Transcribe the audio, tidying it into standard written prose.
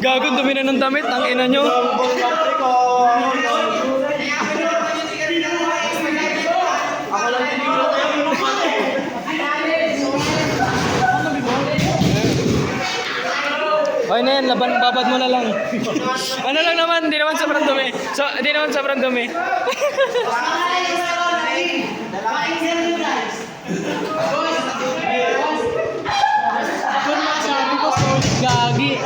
Gagong dumi na ng damit, ang ina nyo. Okay na yan, laban, babad mo na lang. Ano lang naman, hindi naman sobrang dumi. So, hindi naman sobrang dumi. Gagi.